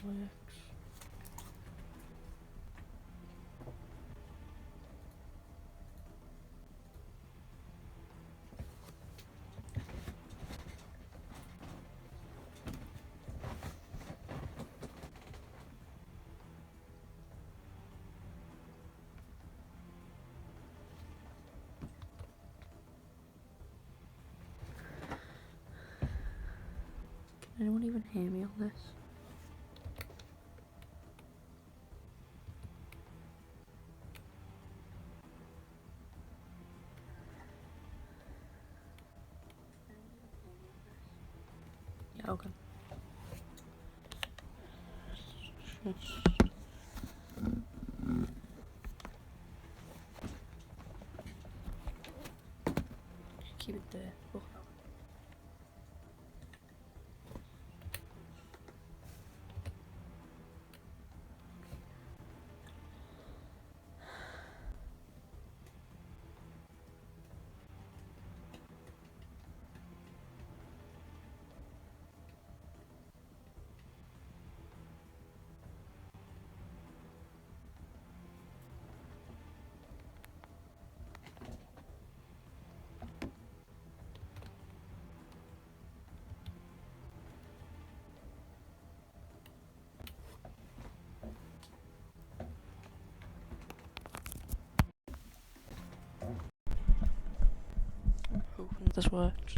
works. Can anyone even hear me on this? Yeah, okay. Keep it there. Oh. I'm hoping this works.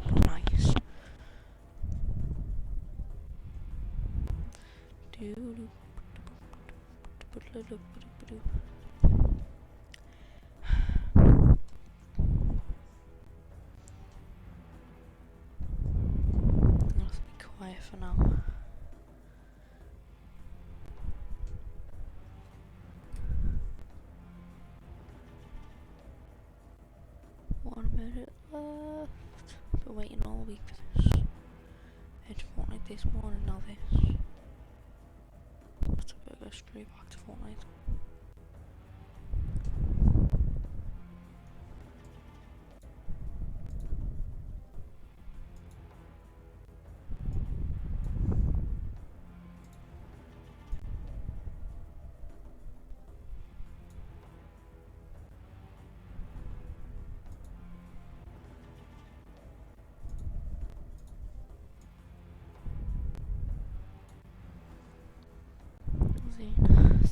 Oh, nice. Let's be quiet for now. One minute left. Been waiting all week for this. It's Fortnite this morning, now this. Let's go straight back to Fortnite.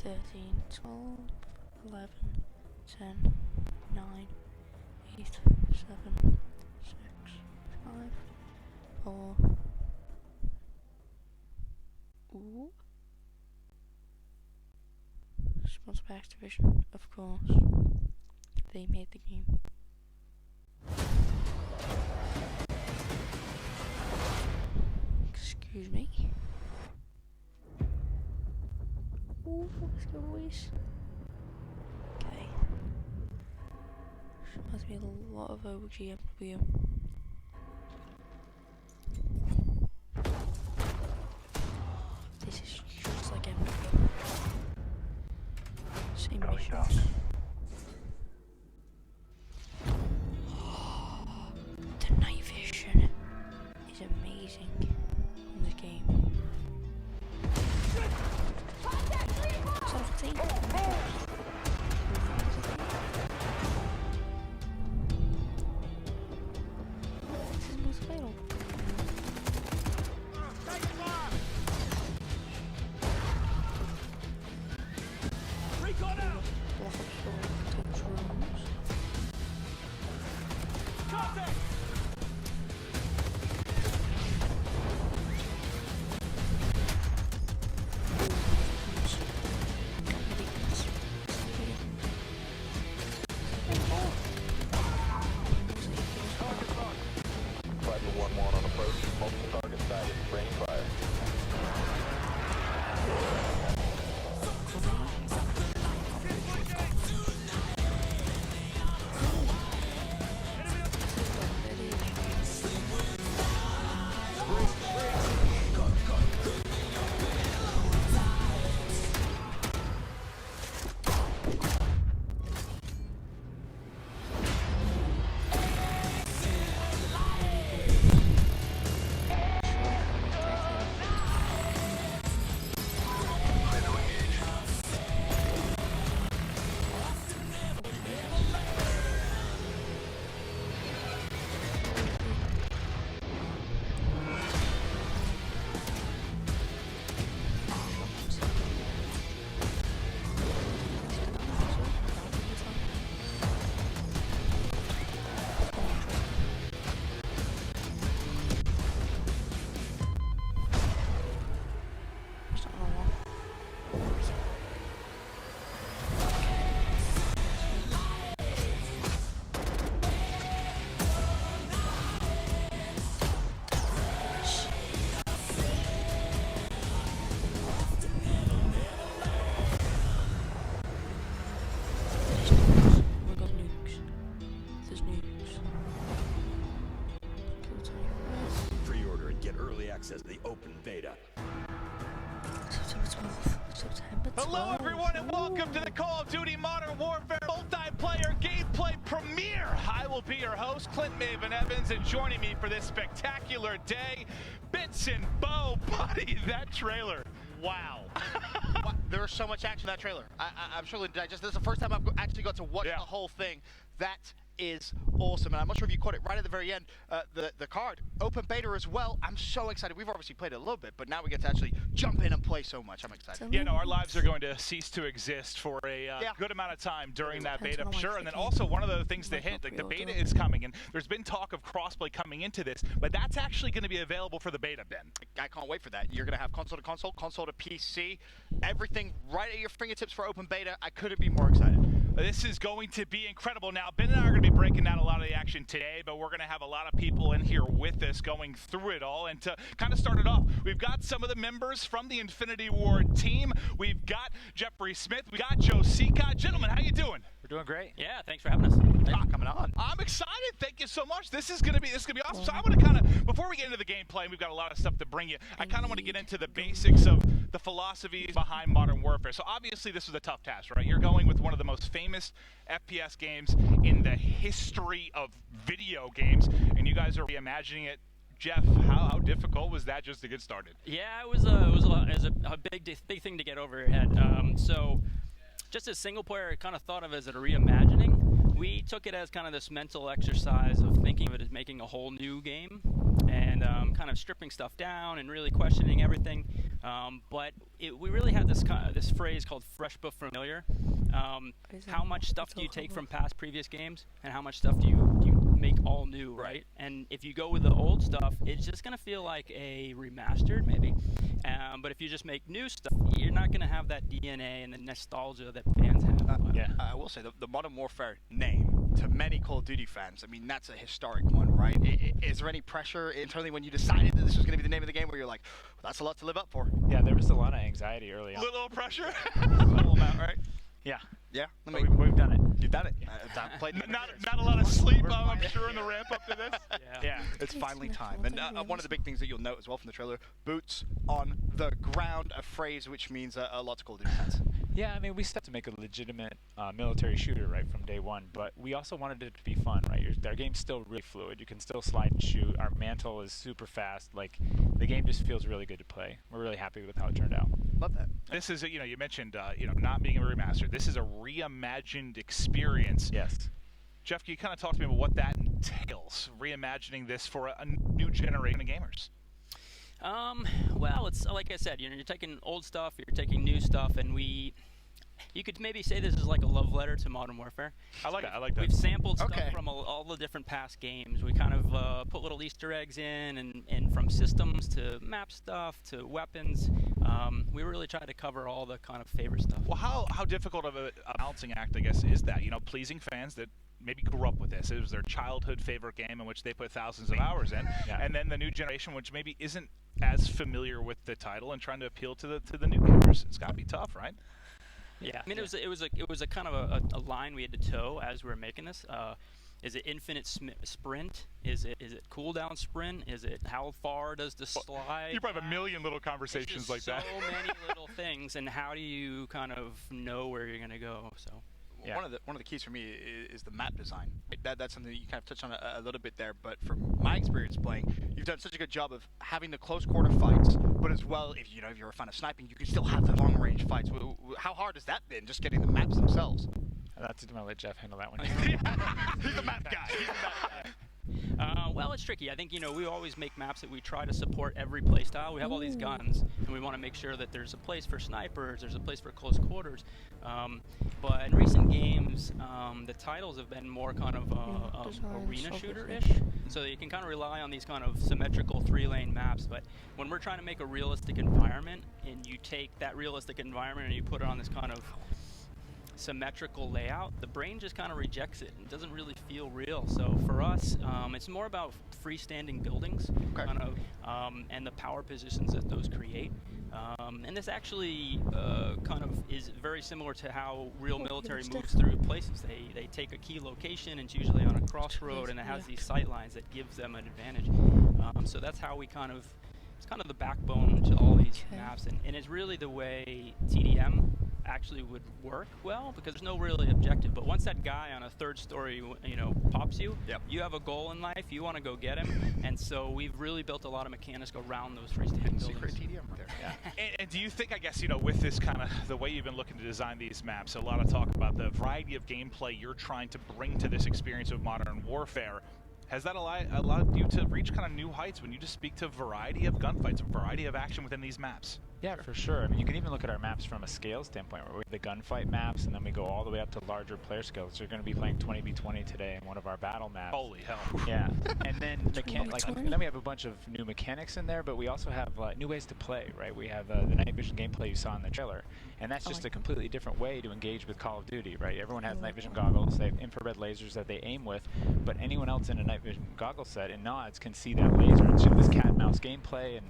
Thirteen, 12, 11, 10, 9, 8, 7, 6, 5, 4. Ooh. Sponsored by Activision, of course. They made the game. Excuse me. Ooh, let's go, boys. Okay. Reminds me a lot of OGMW. This is just like MW. Same missions. The night vision is amazing in this game. This is most vital. Recon out! Block up store potential rooms. Contact! Target locked. Viper 1-1 on approach. Multiple target sighted. Raining fire. access the open beta. September 12th. September 12th. Hello, everyone, and welcome to the Call of Duty Modern Warfare multiplayer gameplay premiere. I will be your host, Clint Maven Evans, and joining me for this spectacular day, Benson Bow. Buddy, that trailer. Wow. There was so much action in that trailer. I'm struggling to digest. This is the first time I've actually got to watch the whole thing. That is awesome, and I'm not sure if you caught it right at the very end. The card, open beta as well. I'm so excited. We've obviously played it a little bit, but now we get to actually jump in and play so much. I'm excited. Yeah, no, our lives are going to cease to exist for a good amount of time during that beta, I'm sure. And then also one of the things to hit, like the beta is coming, and there's been talk of crossplay coming into this, but that's actually going to be available for the beta, Ben. I can't wait for that. You're going to have console to console, console to PC, everything right at your fingertips for open beta. I couldn't be more excited. This is going to be incredible. Now, Ben and I are going to be breaking down a lot of the action today, but we're going to have a lot of people in here with us going through it all. And to kind of start it off, we've got some of the members from the Infinity Ward team. We've got Jeffrey Smith. We got Joe Seacott. Gentlemen, how you doing? We're doing great. Yeah, thanks for having us. Thanks for coming on. I'm excited. Thank you so much. This is gonna be awesome. So I want to kind of, before we get into the gameplay, we've got a lot of stuff to bring you. I kind of want to get into the basics of the philosophy behind Modern Warfare. So obviously this was a tough task, right? You're going with one of the most famous FPS games in the history of video games, and you guys are reimagining it. Jeff, how difficult was that just to get started? Yeah, it was a big thing to get over your head. So just as single player, I kind of thought of it as a reimagining. We took it as kind of this mental exercise of thinking of it as making a whole new game and kind of stripping stuff down and really questioning everything. But we really had this phrase called fresh but familiar. How much stuff do you take from past previous games, and how much stuff do you make all new, right? And if you go with the old stuff, it's just going to feel like a remastered, maybe. But if you just make new stuff, you're not going to have that DNA and the nostalgia that fans have. I will say, the Modern Warfare name, to many Call of Duty fans, I mean, that's a historic one, right? Is there any pressure internally when you decided that this was going to be the name of the game where you're like, well, that's a lot to live up for? Yeah, there was a lot of anxiety early on. Little pressure? A little amount, right? Yeah. Yeah? We've done it. You've done it. I've played not a lot of sleep, I'm sure, in the ramp up to this. Yeah. It's finally time. And one of the big things that you'll note as well from the trailer, boots on the ground, a phrase which means a lot to Call of Duty fans. Yeah, I mean, we set to make a legitimate military shooter right from day one, but we also wanted it to be fun, right? Our game's still really fluid. You can still slide and shoot. Our mantle is super fast. Like, the game just feels really good to play. We're really happy with how it turned out. Love that. This is, you mentioned, not being a remaster. This is a reimagined experience. Yes. Jeff, can you kind of talk to me about what that entails, reimagining this for a new generation of gamers? Well, it's like I said, you're taking old stuff, you're taking new stuff, and you could maybe say this is like a love letter to Modern Warfare. I like that. We've sampled stuff from all the different past games. We kind of put little Easter eggs in, and from systems to map stuff to weapons. We really try to cover all the kind of favorite stuff. Well, how difficult of a balancing act, I guess, is that? Pleasing fans that maybe grew up with this. It was their childhood favorite game in which they put thousands of hours in, and then the new generation, which maybe isn't as familiar with the title, and trying to appeal to the new gamers. It's got to be tough, right? Yeah, I mean, it was a kind of a line we had to toe as we were making this. Is it infinite sprint? Is it cooldown sprint? Is it how far does the slide? You probably have a million little conversations like that. So many little things, and how do you kind of know where you're gonna go? So. Yeah. One of the keys for me is the map design. That's something that you kind of touched on a little bit there, but from my experience playing, you've done such a good job of having the close quarter fights, but as well, if you're a fan of sniping, you can still have the long range fights. How hard has that been, just getting the maps themselves? That's going to let Jeff handle that one. He's the map guy. Well, it's tricky. I think, we always make maps that we try to support every playstyle. We have all these guns, and we want to make sure that there's a place for snipers, there's a place for close quarters. But in recent games, the titles have been more kind of arena shooter-ish. So you can kind of rely on these kind of symmetrical 3-lane maps. But when we're trying to make a realistic environment, and you take that realistic environment and you put it on this kind of symmetrical layout, the brain just kind of rejects it. It doesn't really feel real. So for us, it's more about freestanding buildings, kind of, and the power positions that those create. And this actually kind of is very similar to how real military moves through places. They take a key location, and it's usually on a crossroad, and it has these sight lines that gives them an advantage. So that's how we kind of It's kind of the backbone to all these Okay. maps, and it's really the way TDM actually would work well, because there's no really objective. But once that guy on a third story, pops you, you have a goal in life. You want to go get him, and so we've really built a lot of mechanics around those freestanding buildings. Secret TDM right there. Yeah. And do you think, I guess, with this kind of the way you've been looking to design these maps, a lot of talk about the variety of gameplay you're trying to bring to this experience of Modern Warfare. Has that allowed you to reach kind of new heights when you just speak to a variety of gunfights, a variety of action within these maps? Yeah, for sure. I mean, you can even look at our maps from a scale standpoint, where we have the gunfight maps, and then we go all the way up to larger player scales. You're going to be playing 20v20 today in one of our battle maps. Holy hell. Yeah, and then and then we have a bunch of new mechanics in there, but we also have new ways to play, right? We have the night vision gameplay you saw in the trailer, and that's just a completely different way to engage with Call of Duty, right? Everyone has night vision goggles, they have infrared lasers that they aim with, but anyone else in a night vision goggle set in nods can see that laser. It's just this cat and mouse gameplay, and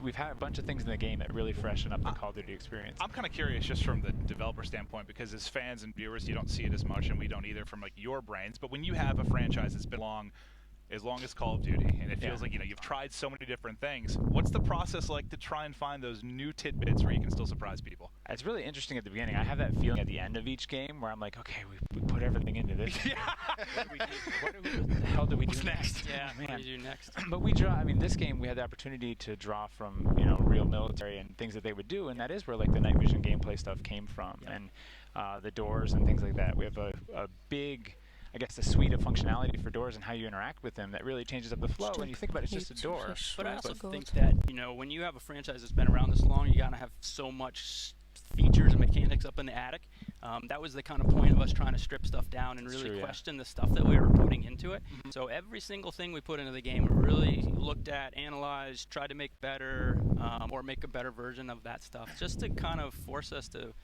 we've had a bunch of things in the game that really freshen up the Call of Duty experience. I'm kind of curious just from the developer standpoint, because as fans and viewers, you don't see it as much, and we don't either from your brains, but when you have a franchise that's been as long as Call of Duty, and it feels like you've tried so many different things, what's the process like to try and find those new tidbits where you can still surprise people? It's really interesting at the beginning. I have that feeling at the end of each game where I'm like, okay, we put everything into this. What the hell do we do next? Yeah, man. what do you do next? But we draw. I mean, this game we had the opportunity to draw from real military and things that they would do, and that is where like the night vision gameplay stuff came from, and the doors and things like that. We have a big, I guess, a suite of functionality for doors and how you interact with them that really changes up the flow. When you think about it, it's just a door. But I also think that, when you have a franchise that's been around this long, you gotta have so much features and mechanics up in the attic. That was the kind of point of us trying to strip stuff down and really question the stuff that we were putting into it. So every single thing we put into the game, we really looked at, analyzed, tried to make better, or make a better version of that stuff, just to kind of force us to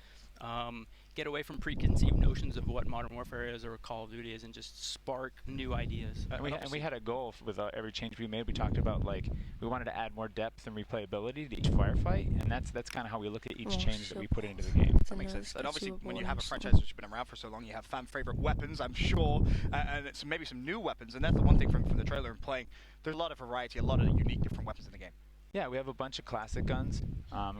get away from preconceived notions of what Modern Warfare is or Call of Duty is, and just spark new ideas. And we had a goal with every change we made. We talked about we wanted to add more depth and replayability to each firefight, and that's kind of how we look at each change that we put into the game. That makes sense. And obviously, when you have a franchise that's been around for so long, you have fan favorite weapons, I'm sure, and it's maybe some new weapons. And that's the one thing from the trailer and playing. There's a lot of variety, a lot of unique different weapons in the game. Yeah, we have a bunch of classic guns.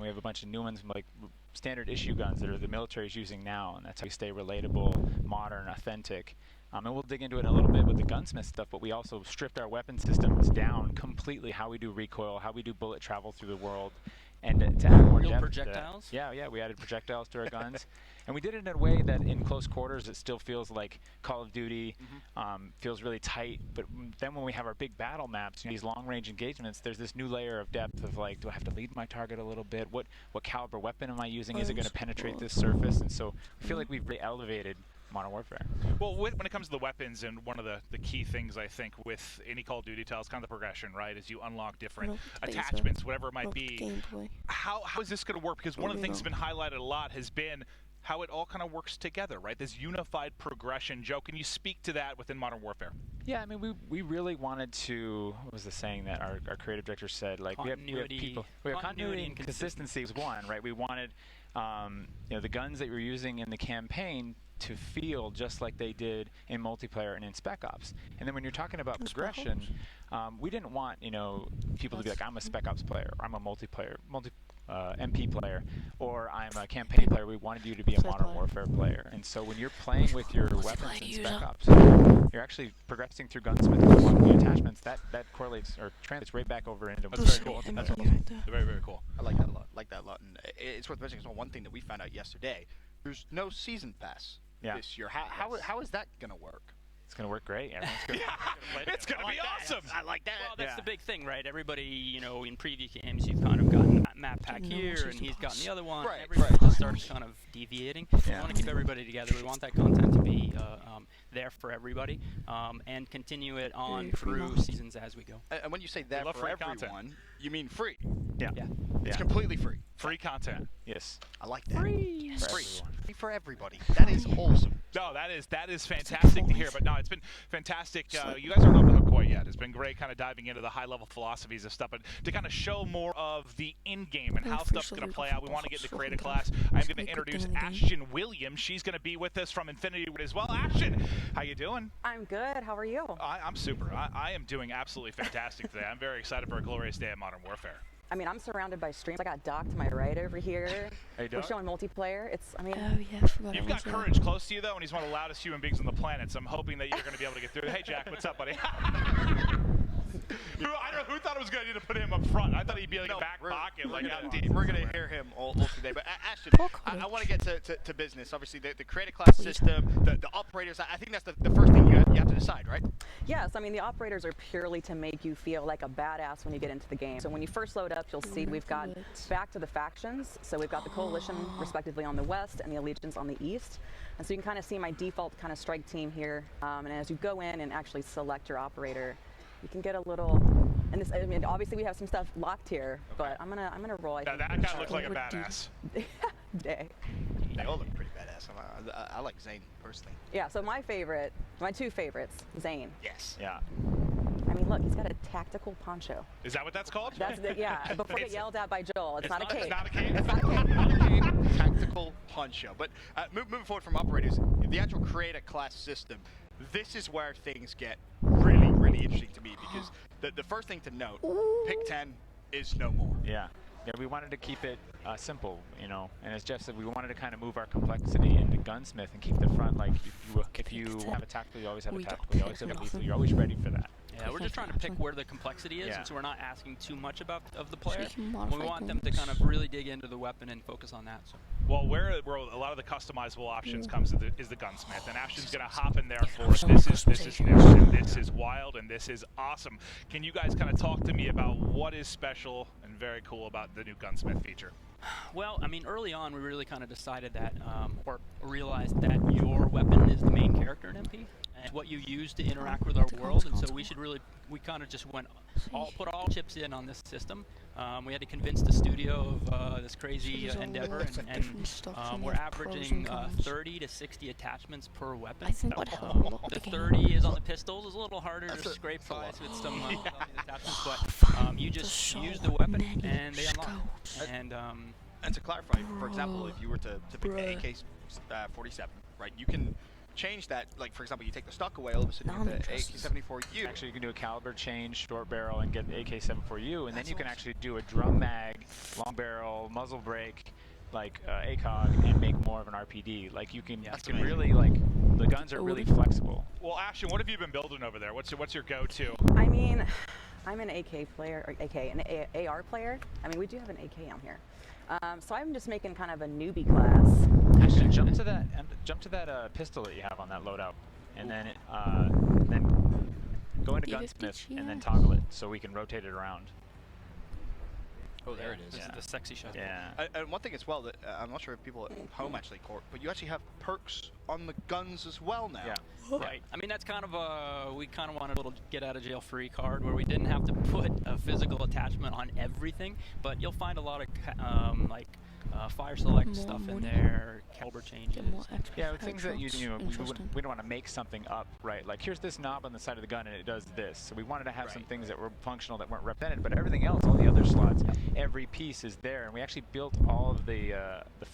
We have a bunch of new ones, like standard issue guns that are the military is using now, and that's how we stay relatable, modern, authentic. And we'll dig into it in a little bit with the gunsmith stuff, but we also stripped our weapon systems down completely, how we do recoil, how we do bullet travel through the world, and to add more Real depth projectiles? to that. Yeah, we added projectiles to our guns. And we did it in a way that in close quarters it still feels like Call of Duty, feels really tight. But then when we have our big battle maps, these long-range engagements, there's this new layer of depth of do I have to lead my target a little bit? What caliber weapon am I using? Is it going to penetrate this surface? And so I feel like we've really elevated Modern Warfare. Well, when it comes to the weapons, and one of the key things I think with any Call of Duty title is kind of the progression, right? As you unlock different attachments, whatever it might be. How is this going to work? Because one of the things that's been highlighted a lot has been how it all kind of works together, right? This unified progression. Joe, can you speak to that within Modern Warfare? Yeah, I mean, we really wanted to, what was the saying that our creative director said? We have people. Continuity and consistency was one, right? We wanted, the guns that we were using in the campaign to feel just like they did in multiplayer and in Spec Ops. And then when you're talking about progression, we didn't want, people to be like, I'm a Spec Ops player, or I'm a multiplayer, MP player, or I'm a campaign player. We wanted you to be a Modern Warfare player. And so when you're playing with your weapons in Spec Ops, you're actually progressing through gunsmith and unlocking attachments. That correlates or translates right back over into That's very cool. That's awesome. Very, very cool. I like that a lot. And it's worth mentioning. One thing that we found out yesterday, there's no season pass this year. How is that going to work? It's going to work great. It's going to be awesome. I like that. Well, that's the big thing, right? Everybody, in previous games, you've kind of gotten that map pack here, and he's gotten the other one. Right, everybody just starts kind of deviating. We want to keep everybody together. We want that content to be there for everybody, and continue it on through seasons as we go. And when you say there for everyone, you mean free? Yeah. It's completely free. Free content. Yes. I like that. Free. Free for everybody. That is awesome. No, that is fantastic to hear. But no, it's been fantastic. You guys aren't off the hook quite yet. It's been great kind of diving into the high-level philosophies of stuff, but to kind of show more of the in-game and how stuff's going to play out. We want to get into creative class. I'm going to introduce Ashton Williams. She's going to be with us from Infinity Ward as well. Ashton, how you doing? I'm good. How are you? I'm super. I am doing absolutely fantastic today. I'm very excited for a glorious day of Modern Warfare. I mean, I'm surrounded by streams. I got Doc to my right over here. Hey, We're Doc. showing multiplayer. It's, I mean, Oh yeah, I forgot You've I got was Courage close to you, though, and he's one of the loudest human beings on the planet, so I'm hoping that you're going to be able to get through. Hey, Jack, what's up, buddy? I don't know who thought it was good idea to put him up front. I thought he'd be like a back pocket, like out deep. We're going to hear him all today. But Ashton, Poor I want to Courage. get to business. Obviously, the creator class system, the operators, I think that's the first thing you have to decide, right? yes, I mean, the operators are purely to make you feel like a badass when you get into the game. So when you first load up, you'll see we've got back to the factions. So we've got the Coalition, respectively, on the west and the Allegiance on the east. And so you can kind of see my default kind of strike team here. And as you go in and actually select your operator, you can get a little, and this, I mean, obviously we have some stuff locked here, but I'm gonna roll. I think, That guy looks like a badass. day. They all look pretty badass. I like Zane personally. Yeah, so my two favorites, Zane. Yes. Yeah. I mean, look, he's got a tactical poncho. Is that what that's called? That's the, yeah, before get yelled at by Joel. It's not a cape. It's not a cape? It's not a cape. Tactical poncho. But moving forward from operators, the actual creator class system, this is where things get really, really interesting to me because the first thing to note, Pick 10 is no more. Yeah. Yeah, we wanted to keep it simple, you know, and as Jeff said, we wanted to kind of move our complexity into gunsmith and keep the front like if you have a tactical, you always have a tactical, you always have a lethal, you're always ready for that. Yeah, we're just trying to pick where the complexity is, Yeah. and so we're not asking too much of the player. you can We modify want them to guns. kind of really dig into the weapon and focus on that. So. Well, where a lot of the customizable options comes is the gunsmith, and Ashton's gonna hop in there for it. This is new, and this is wild, and this is awesome. Can you guys kind of talk to me about what is special and very cool about the new gunsmith feature? Well, I mean, early on, we really kind of decided that, or realized that your weapon is the main character in MP, and what you use to interact with our world, and so we kind of just put all chips in on this system. We had to convince the studio of this crazy endeavor, and we're averaging 30 to 60 attachments per weapon. I think what helped The the 30 is on the pistols. It's a little harder to scrape by with some attachments, but you just use the weapon and they unlock. And to clarify, for example, if you were to pick the AK-47, right, you can change that. Like, for example, you take the stock away, all of a sudden you get the AK-74U. Actually, you can do a caliber change, short barrel, and get the AK-74U, and then you can actually do a drum mag, long barrel, muzzle brake, like ACOG, and make more of an RPD. Like you can really the guns are really flexible. Well, Ashton, what have you been building over there? What's your go-to? I mean, I'm an AK player, or an AR player. I mean, we do have an AK on here. So I'm just making kind of a newbie class. Actually, jump to that pistol that you have on that loadout, and then go into gunsmith and then toggle it so we can rotate it around. Oh, there it is. This is the sexy shot. Yeah. And one thing as well that I'm not sure if people at home actually caught, but you actually have perks on the guns as well now. Yeah. Right. I mean, that's kind of we kind of wanted a little get out of jail free card where we didn't have to put a physical attachment on everything, but you'll find a lot of fire select stuff in there, caliber changes. Yeah, things that we don't want to make something up, right? Like here's this knob on the side of the gun and it does this. So we wanted to have some things that were functional that weren't represented, but everything else, all the other slots, every piece is there, and we actually built all of the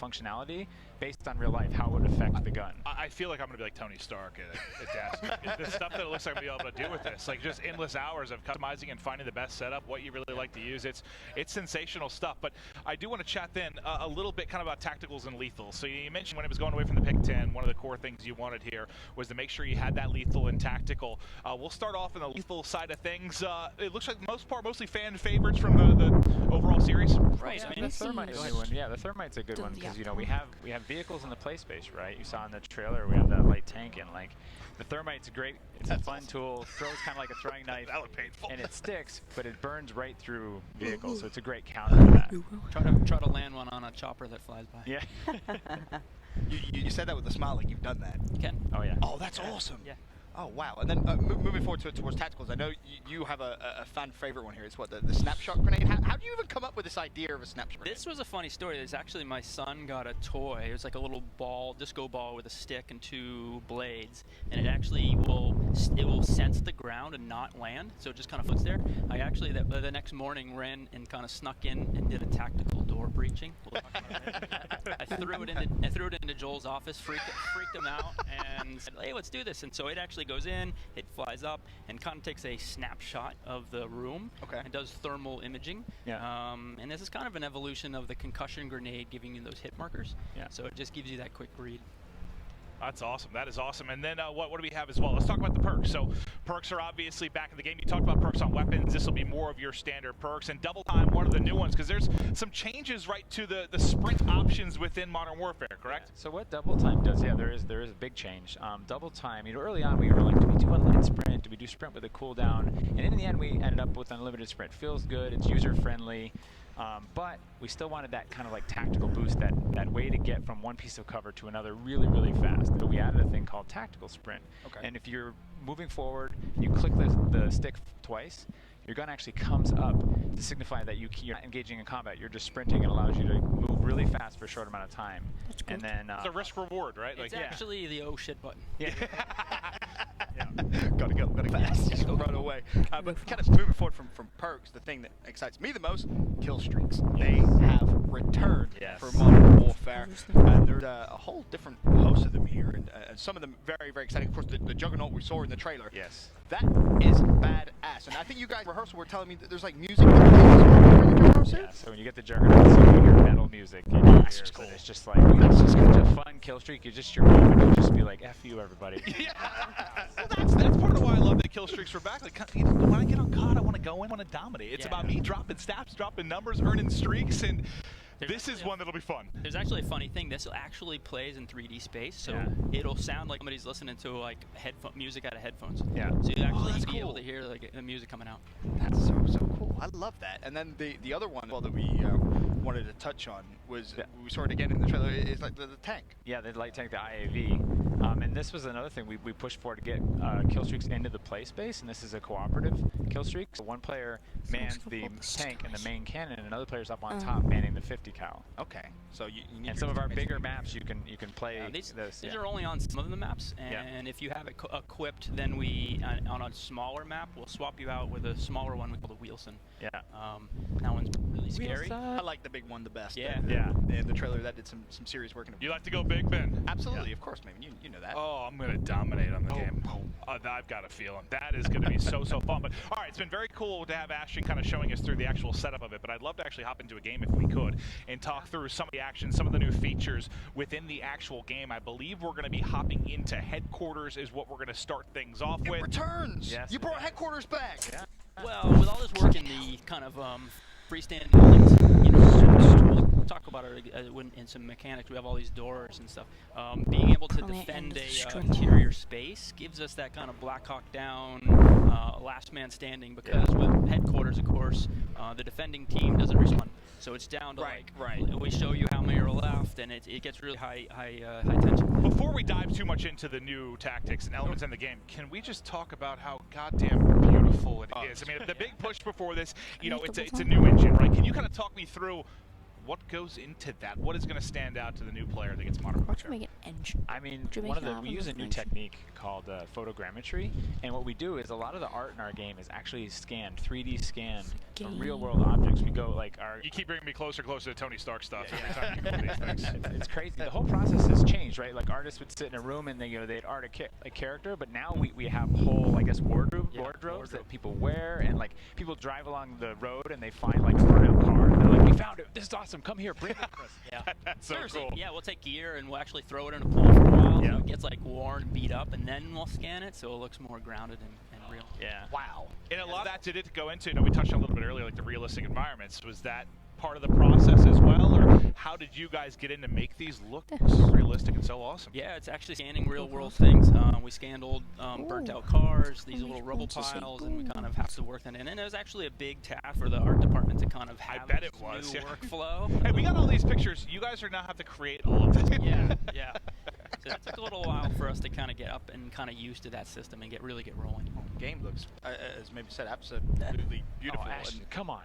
functionality based on real life, how it would affect the gun. I feel like I'm going to be like Tony Stark at Dask. The stuff that it looks like I'm going to be able to do with this, like just endless hours of customizing and finding the best setup, what you really like to use. It's sensational stuff. But I do want to chat then a little bit kind of about tacticals and lethals. So you mentioned when it was going away from the Pick 10, one of the core things you wanted here was to make sure you had that lethal and tactical. We'll start off in the lethal side of things. It looks like mostly fan favorites from the overall series. Right. Yeah, the Thermite's a new one. Yeah, the Thermite's a good one because we have vehicles in the play space, right? You saw in the trailer we have that light tank, and like the Thermite's great. It's a fun tool. Throws kind of like a throwing knife. That looked painful. And it sticks, but it burns right through vehicles, so it's a great counter to that. Try to land one on a chopper that flies by. Yeah. You said that with a smile, like you've done that. You can. Oh yeah. Oh, that's awesome. Yeah. Oh wow. And then moving forward towards tacticals, I know you have a fan favorite one here. It's what the snapshot grenade. How do you even come up with this idea of a snapshot grenade? This was a funny story. It's actually my son got a toy. It was like a little disco ball with a stick and 2 blades, and it actually will sense the ground and not land, so it just kind of floats there. I actually the next morning ran and kind of snuck in and did a tactical door breaching. I threw it into Joel's office, freaked him out, and said, "Hey, let's do this." And so it actually actually goes in, it flies up, and kind of takes a snapshot of the room and does thermal imaging. And this is kind of an evolution of the concussion grenade giving you those hit markers. So it just gives you that quick read. That's awesome. That is awesome. And then what do we have as well? Let's talk about the perks. So perks are obviously back in the game. You talked about perks on weapons. This will be more of your standard perks. And double time, one of the new ones, because there's some changes right to the sprint options within Modern Warfare, correct? So what double time does, there is a big change. Double time, early on we were like, do we do unlimited sprint? Do we do sprint with a cooldown? And in the end we ended up with unlimited sprint. Feels good, it's user friendly. But we still wanted that kind of like tactical boost, that way to get from one piece of cover to another really, really fast. So we added a thing called tactical sprint. And if you're moving forward, you click the stick twice, your gun actually comes up to signify that you're not engaging in combat. You're just sprinting. It allows you to move really fast for a short amount of time. That's good. And then it's a risk reward, right? It's actually the oh shit button. Gotta go fast. Just run away. But kind of moving forward from perks, the thing that excites me the most, kill streaks. They have returned for Modern Warfare, and there's a whole different host of them here, and some of them very, very exciting. Of course, the Juggernaut we saw in the trailer. That is badass, and I think you guys rehearsal were telling me that there's like music. So when you get the Juggernaut, so you hear metal music in your ears, cool. and it's just like, that's just such a fun kill streak. You just your moment, you just be like, F you, everybody. Well, that's part of why I love that kill streaks were back. Like, when I get on COD, I want to go in, I want to dominate. It's about me dropping stats, dropping numbers, earning streaks, and this is one that'll be fun. There's actually a funny thing. This actually plays in 3D space, so it'll sound like somebody's listening to like music out of headphones. So you actually be able to hear like the music coming out. That's so cool. I love that. And then the other one that we wanted to touch on was we saw it again in the trailer. Is like the tank. Yeah, the light tank, the IAV. And this was another thing we pushed for to get kill streaks into the play space, and this is a cooperative kill streak. So one player mans the tank and the main cannon, and another player's up on top manning the 50 cal. Okay, so you need and some of our bigger maps you can play these this. These are only on some of the maps, and if you have it equipped, then we on a smaller map we'll swap you out with a smaller one we call the Wheelson. That one's really scary. I like the big one the best. The trailer that did some serious work. You like to go big, Ben? Absolutely, of course, man. You know that. Oh, I'm gonna dominate on the game. I've got a feeling that is gonna be so fun. But all right, it's been very cool to have Ashton kind of showing us through the actual setup of it. But I'd love to actually hop into a game if we could and talk through some of the action, some of the new features within the actual game. I believe we're gonna be hopping into headquarters is what we're gonna start things off with. It returns. You brought headquarters back. Well, with all this work in the kind of freestanding buildings, we'll talk about it in some mechanics. We have all these doors and stuff. Being able to defend a interior space gives us that kind of Black Hawk Down, last man standing, because with headquarters, of course, the defending team doesn't respond. So it's down to we show you how many are left, and it gets really high tension. Before we dive too much into the new tactics and elements in the game, can we just talk about how goddamn beautiful it is? I mean, the big push before this, it's a new engine, right? Can you kind of talk me through what goes into that? What is going to stand out to the new player that gets Modern Warfare? Make an engine. I mean, we use a new technique called photogrammetry, and what we do is a lot of the art in our game is actually scanned, 3D scanned from real-world objects. We go like our. You keep bringing me closer to Tony Stark stuff every time you do these things. It's crazy. The whole process has changed, right? Like artists would sit in a room and they'd art a character, but now we have whole, I guess, wardrobes that people wear, and like people drive along the road and they find like a burnout car. And they're like, we found it. This is awesome. Come here, bring it to us. That's so cool. Yeah, we'll take gear and we'll actually throw it in a pool for a while. So it gets like worn and beat up, and then we'll scan it so it looks more grounded and real. Wow. And a lot of that did it go into, we touched on a little bit earlier, like the realistic environments. Was that part of the process as well, or how did you guys get in to make these look so realistic and so awesome? Yeah, it's actually scanning real world things. We scanned old burnt out cars, these little rubble piles, and we kind of have to work that in. And it was actually a big task for the art department to kind of have new workflow. Hey, we got all these pictures. You guys are now have to create all of this. Yeah. So it took a little while for us to kind of get up and kind of used to that system and really get rolling. The game looks, as maybe said, absolutely beautiful. Oh, Ashton, come on.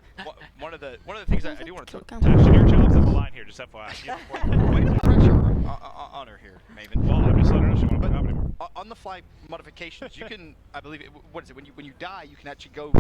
One of the things I do want to talk. Ashton, your job's on the line here, just FYI. Wait for pressure on her here, Maven. Well, I'm just letting her know she won't come anymore. On the fly modifications, you can, I believe, what is it? When you die, you can actually go